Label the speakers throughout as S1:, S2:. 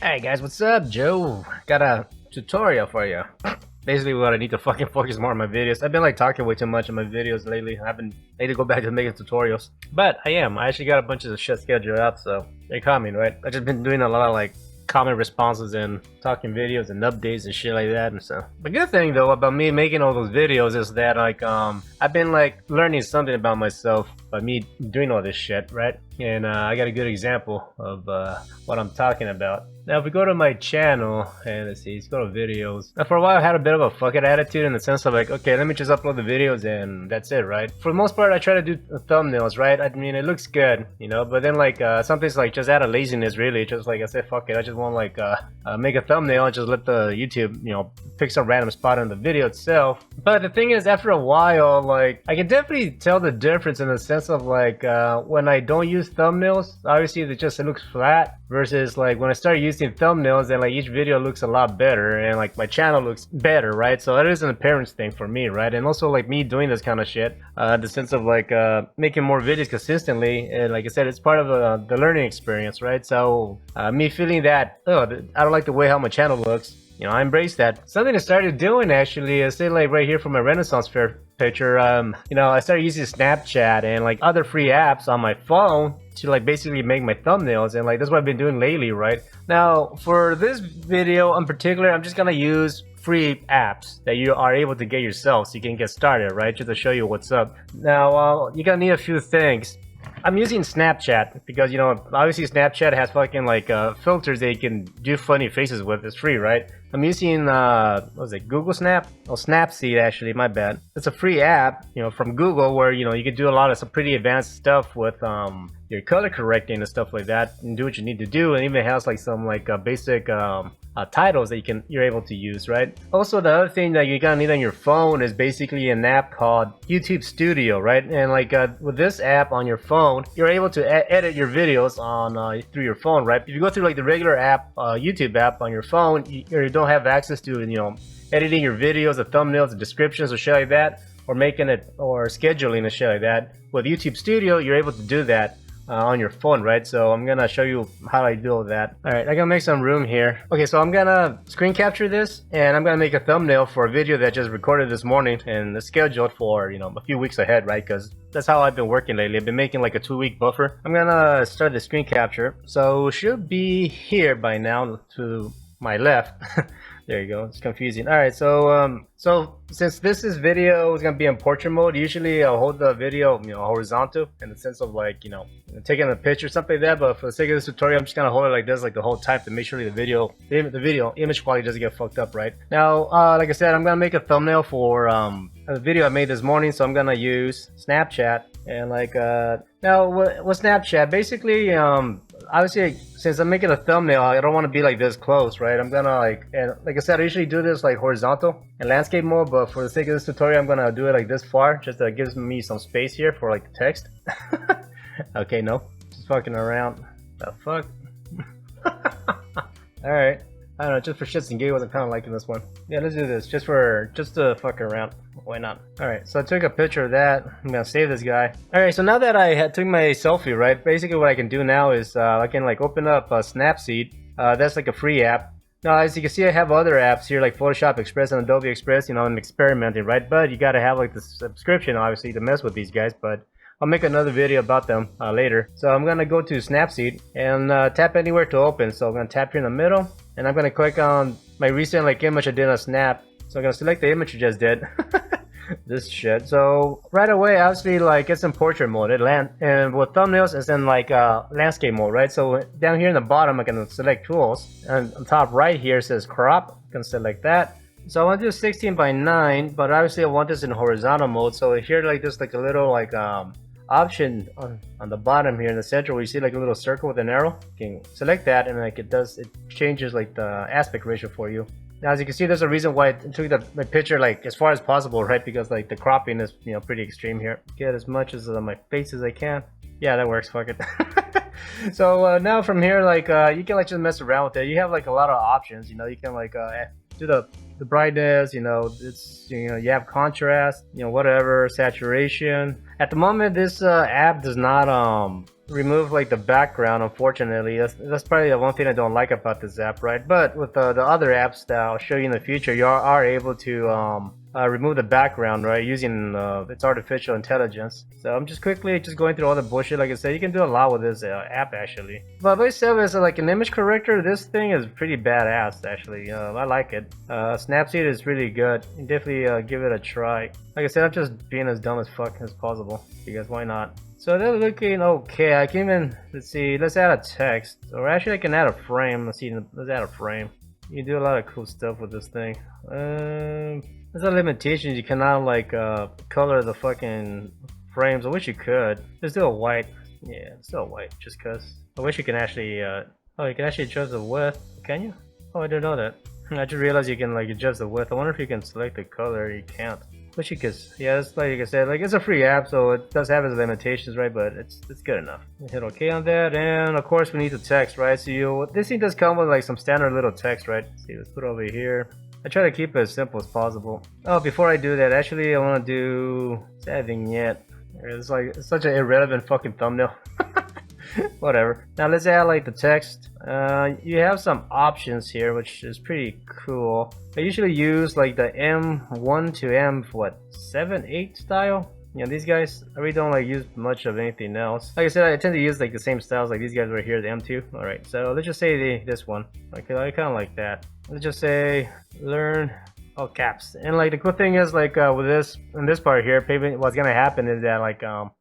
S1: Hey guys, what's up? Joe got a tutorial for you. Basically what I need to fucking focus more on my videos. I've been like talking way too much on my videos lately. I need to go back to making tutorials. But I actually got a bunch of shit scheduled out, so they're coming, right? I've just been doing a lot of like comment responses and talking videos and updates and shit like that and stuff. The good thing though about me making all those videos is that like I've been like learning something about myself by me doing all this shit, right? And I got a good example of what I'm talking about. Now if we go to my channel and let's see, let's go to videos. Now for a while I had a bit of a fuck it attitude in the sense of like, okay, let me just upload the videos and that's it, right? For the most part I try to do thumbnails, right? I mean it looks good, you know, but then like something's like just out of laziness really, just like I said, fuck it, I just want like make a thumbnail and just let the YouTube, you know, pick some random spot on the video itself. But the thing is, after a while, like I can definitely tell the difference in the sense of like when I don't use thumbnails, obviously it looks flat, versus like when I start using thumbnails, then like each video looks a lot better and like my channel looks better, right? So that is an appearance thing for me, right? And also like me doing this kind of shit, the sense of like making more videos consistently, and like I said, it's part of the learning experience, right? So me feeling that, oh, I don't like the way how my channel looks, you know, I embrace that. Something I started doing actually is say like right here from my Renaissance Fair picture, you know, I started using Snapchat and like other free apps on my phone to like basically make my thumbnails, and like that's what I've been doing lately, right? Now for this video in particular, I'm just gonna use free apps that you are able to get yourself so you can get started, right? Just to show you what's up. Now you're gonna need a few things. I'm using Snapchat because, you know, obviously Snapchat has fucking like filters that you can do funny faces with. It's free, right? I'm using what was it, Google Snap? Oh, Snapseed actually, my bad. It's a free app, you know, from Google where, you know, you can do a lot of some pretty advanced stuff with your color correcting and stuff like that, and do what you need to do, and even has like some like basic titles that you're able to use, right? Also, the other thing that you're gonna need on your phone is basically an app called YouTube Studio, right? And like with this app on your phone, you're able to edit your videos on through your phone, right? If you go through like the regular app, YouTube app on your phone, you don't have access to, you know, editing your videos, the thumbnails, the descriptions, or shit like that, or making it or scheduling a shit like that. With YouTube Studio, you're able to do that on your phone, right? So I'm gonna show you how I do that. All right, I'm gonna make some room here. Okay, so I'm gonna screen capture this, and I'm gonna make a thumbnail for a video that I just recorded this morning and it's scheduled for, you know, a few weeks ahead, right? Because that's how I've been working lately. I've been making like a 2-week buffer. I'm gonna start the screen capture, so it should be here by now to my left. There you go. It's confusing. All right, so since this is video is gonna be in portrait mode, usually I'll hold the video, you know, horizontal in the sense of like, you know, taking a picture, something like that. But for the sake of this tutorial, I'm just gonna hold it like this, like the whole time, to make sure the video image quality doesn't get fucked up, right? Now, like I said, I'm gonna make a thumbnail for a video I made this morning, so I'm gonna use Snapchat. And like now with Snapchat, basically obviously since I'm making a thumbnail, I don't want to be like this close, right? I'm gonna like I said, I usually do this like horizontal in landscape mode, but for the sake of this tutorial, I'm gonna do it like this far, just that gives me some space here for like text. Okay, no, just fucking around. The fuck. All right, I don't know, just for shits and giggles, I'm kind of liking this one. Yeah, let's do this just to fuck around. Why not? All right, so I took a picture of that. I'm gonna save this guy. All right, so now that I had took my selfie, right? Basically, what I can do now is I can like open up Snapseed. That's like a free app. Now, as you can see, I have other apps here like Photoshop Express and Adobe Express. You know, I'm experimenting, right? But you gotta have like the subscription, obviously, to mess with these guys. But I'll make another video about them later. So I'm gonna go to Snapseed and tap anywhere to open. So I'm gonna tap here in the middle, and I'm gonna click on my recent like image I did on Snap. So I'm gonna select the image you just did. This shit. So right away, obviously, like it's in portrait mode. And with thumbnails, it's in like landscape mode, right? So down here in the bottom, I can select tools, and on top right here it says crop. I can select that. So I want to do 16 by 9, but obviously I want this in horizontal mode. So here, like there's like a little like option on the bottom here in the center where you see like a little circle with an arrow. You can select that, and like it changes like the aspect ratio for you. Now, as you can see, there's a reason why I took the picture like as far as possible, right? Because like the cropping is, you know, pretty extreme here. Get as much as my face as I can. Yeah, that works. Fuck it. So now from here, like you can like just mess around with it. You have like a lot of options. You know, you can like do the brightness, you know, it's, you know, you have contrast, you know, whatever, saturation. At the moment, this app does not remove like the background, unfortunately. That's probably the one thing I don't like about this app, right? But with the other apps that I'll show you in the future, you are able to remove the background, right, using its artificial intelligence. So I'm just quickly going through all the bullshit. Like I said, you can do a lot with this app actually. But myself as like an image corrector, this thing is pretty badass actually. I like it. Snapseed is really good. You definitely give it a try. Like I said, I'm just being as dumb as fuck as possible because why not? So they're looking okay. I can even, let's see, let's add a text, or actually I can add a frame. Let's see, let's add a frame. You can do a lot of cool stuff with this thing. There's a limitation. You cannot like color the fucking frames. I wish you could. Let's do a white. Yeah, let's do a white just cause. I wish you can actually oh, you can actually adjust the width. Can you? Oh, I didn't know that. I just realized you can like adjust the width. I wonder if you can select the color. You can't. Wish you could. Yeah, it's like I said, like it's a free app, so it does have its limitations, right? But it's good enough. Hit OK on that, and of course we need the text, right? So this thing does come with like some standard little text, right? Let's see, let's put it over here. I try to keep it as simple as possible. Oh, before I do that, actually I want to do a vignette. It's like it's such an irrelevant fucking thumbnail. Whatever. Now let's add like the text. You have some options here, which is pretty cool. I usually use like the M1 to M7, 8 style. You know, these guys, I really don't like use much of anything else. Like I said, I tend to use like the same styles like these guys right here, the M2. Alright, so let's just say this one. Okay, I kind of like that. Let's just say learn all caps. And like the cool thing is like with this, in this part here, what's gonna happen is that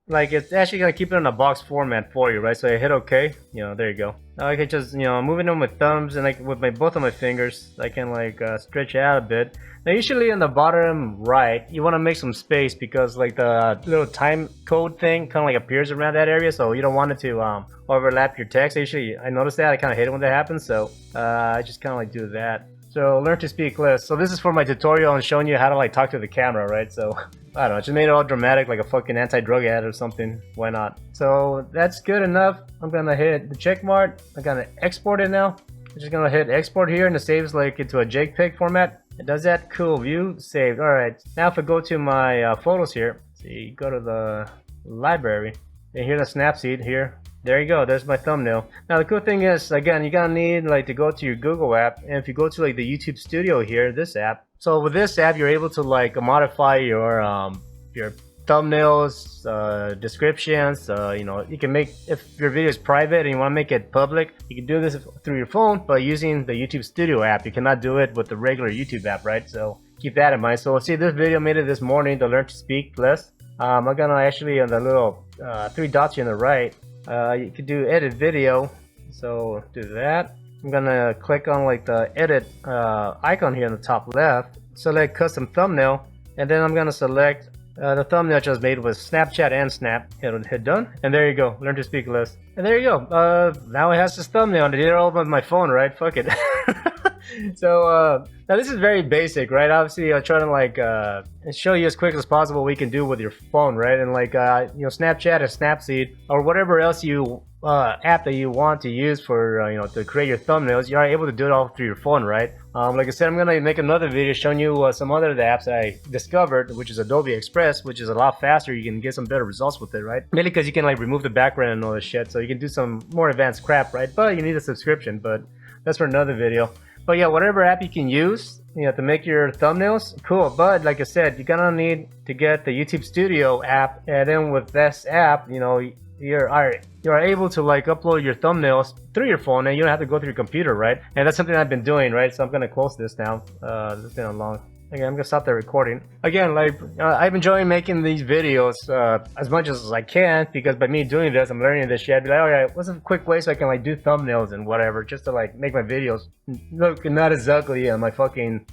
S1: like it's actually gonna keep it in a box format for you, right? So I hit OK, you know, there you go. Now I can just, you know, moving on with thumbs and like with both of my fingers, I can like stretch it out a bit. Now usually in the bottom right, you want to make some space because like the little time code thing kind of like appears around that area, so you don't want it to overlap your text. Usually I noticed that, I kind of hate it when that happens, so I just kind of like do that. So learn to speak less. So this is for my tutorial on showing you how to like talk to the camera, right? So I don't know, just made it all dramatic like a fucking anti-drug ad or something. Why not? So that's good enough. I'm gonna hit the check mark. I'm gonna export it now. I'm just gonna hit export here and it saves like into a JPEG format. It does that. Cool. View saved. Alright, now if I go to my photos here, see, go to the library and here's the Snapseed here. There you go, there's my thumbnail. Now the cool thing is, again, you're gonna need like to go to your Google app, and if you go to like the YouTube Studio here, this app. So with this app, you're able to like modify your thumbnails, descriptions. You know, you can make, if your video is private and you want to make it public, you can do this through your phone by using the YouTube Studio app. You cannot do it with the regular YouTube app, right? So keep that in mind. So see, this video made it this morning to learn to speak less. I'm gonna actually on the little 3 dots here on the right. You could do edit video, so do that. I'm gonna click on like the edit icon here in the top left, select custom thumbnail, and then I'm gonna select the thumbnail just made with Snapchat and Snap. Hit done, and there you go. Learn to speak less, and there you go. Now it has this thumbnail. I did it all with my phone, right? Fuck it. So now this is very basic, right? Obviously I'll try to like show you as quick as possible what we can do with your phone, right? And like you know, Snapchat or Snapseed or whatever else you app that you want to use for you know, to create your thumbnails, you are able to do it all through your phone, right? Like I said, I'm gonna make another video showing you some other apps that I discovered, which is Adobe Express, which is a lot faster. You can get some better results with it, right? Mainly because you can like remove the background and all this shit, so you can do some more advanced crap, right? But you need a subscription, but that's for another video. But yeah, whatever app you can use, you know, to make your thumbnails, cool. But like I said, you're gonna need to get the YouTube Studio app, and then with this app, you know, you're able to like upload your thumbnails through your phone, and you don't have to go through your computer, right? And that's something I've been doing, right? So I'm gonna close this now. This has been a long. Okay, I'm gonna stop the recording. Again, like I've enjoyed making these videos as much as I can, because by me doing this, I'm learning this shit. I'd be like, alright, what's a quick way so I can like do thumbnails and whatever, just to like make my videos look not as ugly on my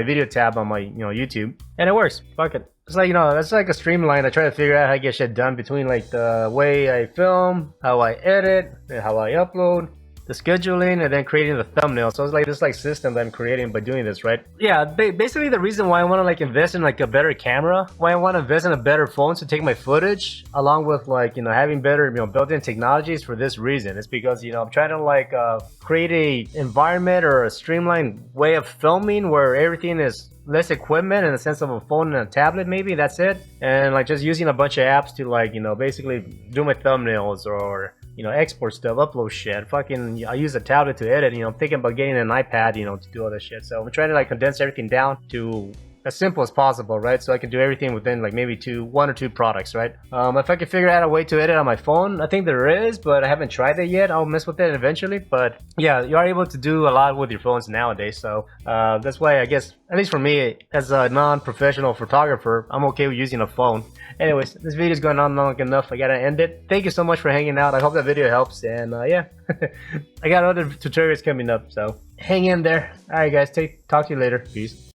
S1: video tab on my, you know, YouTube. And it works. Fuck it. It's like, you know, that's like a streamline. I try to figure out how to get shit done between like the way I film, how I edit, and how I upload. the scheduling, and then creating the thumbnail. So it's like this like system that I'm creating by doing this, right? Yeah, basically the reason why I want to like invest in like a better camera, why I want to invest in a better phone to take my footage, along with like, you know, having better, you know, built-in technologies for this reason. It's because, you know, I'm trying to like create a environment or a streamlined way of filming where everything is less equipment in the sense of a phone and a tablet, maybe that's it, and like just using a bunch of apps to like, you know, basically do my thumbnails or, you know, export stuff, upload shit. Fucking, I use a tablet to edit. You know, I'm thinking about getting an iPad, you know, to do all this shit. So I'm trying to like condense everything down to as simple as possible, right? So I can do everything within like maybe one or two products, right? If I can figure out a way to edit on my phone, I think there is, but I haven't tried it yet. I'll mess with it eventually. But yeah, you are able to do a lot with your phones nowadays. So that's why I guess, at least for me, as a non-professional photographer, I'm okay with using a phone. Anyways, this video is going on long enough. I gotta end it. Thank you so much for hanging out. I hope that video helps. And yeah, I got other tutorials coming up, so hang in there. All right, guys. Talk to you later. Peace.